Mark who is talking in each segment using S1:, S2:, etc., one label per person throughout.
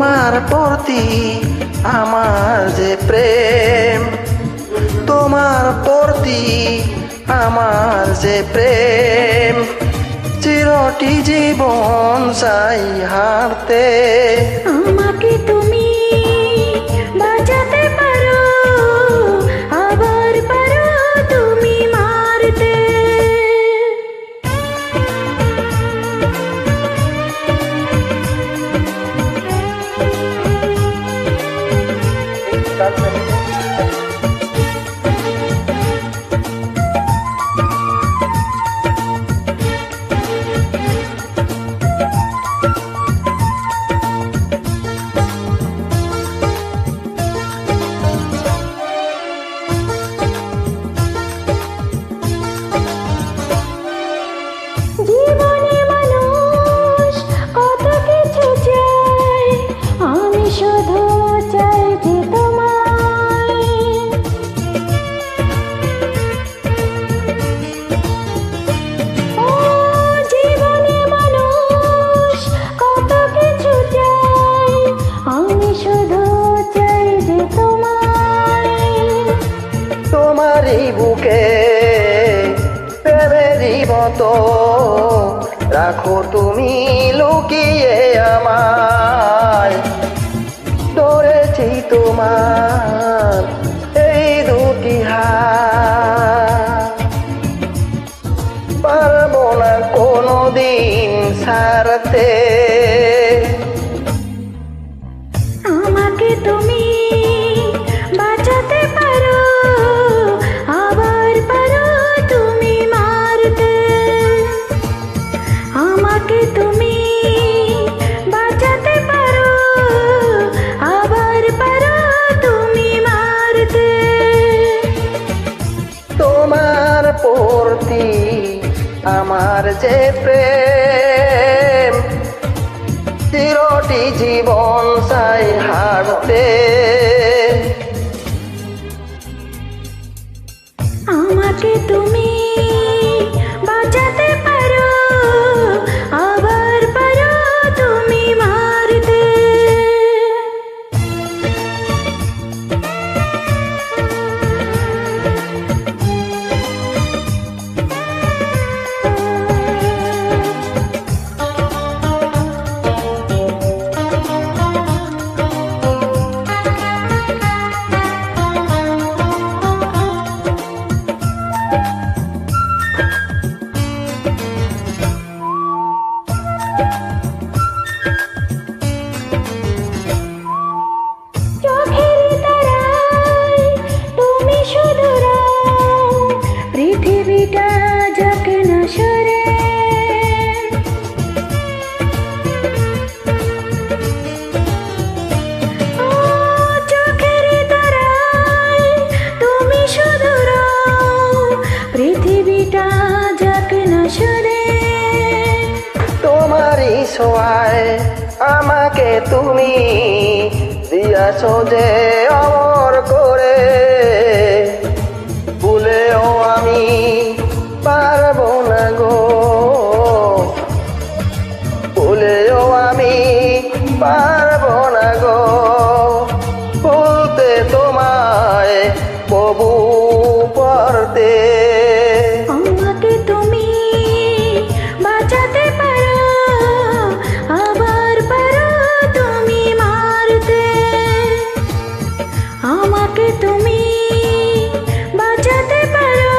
S1: তোমার প্রতি আমার যে প্রেম, তোমার প্রতি আমার যে প্রেম, চিরটি জীবন চাই হারতে।
S2: আমাকে তুমি বাঁচাতে পারো, আবার পারো তুমি মারতে। জীবনে মানুষ কত কিছু চায়, আমি শুধু চাই যে তোমায়। ও জীবনে মানুষ কত কিছু চায়, আমি শুধু চাই যে তোমায়।
S1: তোমারই বুকে প্রেমেরই মতো রাখো তুমি লুকিয়ে আমায়। ধরেছি তোমার এই দুটি হাত, পারবো না কোনোদিন ছাড়তে।
S2: আমাকে তুমি বাঁচাতে পারো, আবার পারো তুমি মারতে। আমাকে তুমি বাঁচাতে পারো, আবার পারো তুমি মারতে।
S1: তোমার প্রতি আমার যে প্রেম, চিরটি জীবন চাই হারতে।
S2: আমাকে তুমি বাঁচাতে পারো, আবার পারো তুমি মারতে। চোখের তারায় তুমি শুধু রাও, পৃথিবীটা যাক না সরে। ও চোখের তারায় তুমি শুধু রাও, পৃথিবীটা যাক না সরে।
S1: তোমারই ছোঁয়ায় আমাকে তুমি দিয়াছো যে অমর করে, ভুলেও আমি পারবো না গো, ভুলেও আমি পারবো না গো বলতে তোমায় কবু পড়তে।
S2: আমাকে তুমি বাঁচাতে পারো, আবার পারো তুমি মারতে। আমাকে তুমি বাঁচাতে পারো,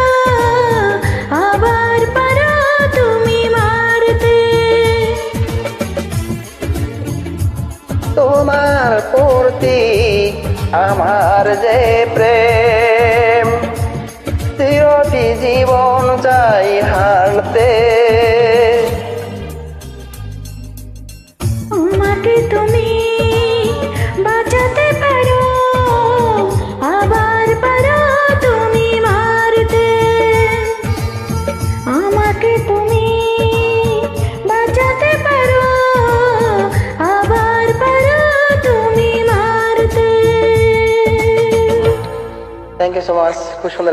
S2: আবার পারো তুমি মারতে।
S1: তোমার প্রতি আমার যে প্রেম, চিরটি জীবন চাই হারতে।
S2: আমাকে তুমি বাঁচাতে পারো, আবার পারো তুমি মারতে। আমাকে তুমি বাঁচাতে পারো, আবার পারো তুমি মারতে।
S1: থ্যাংক ইউ সো মাচ, খুব সুন্দর।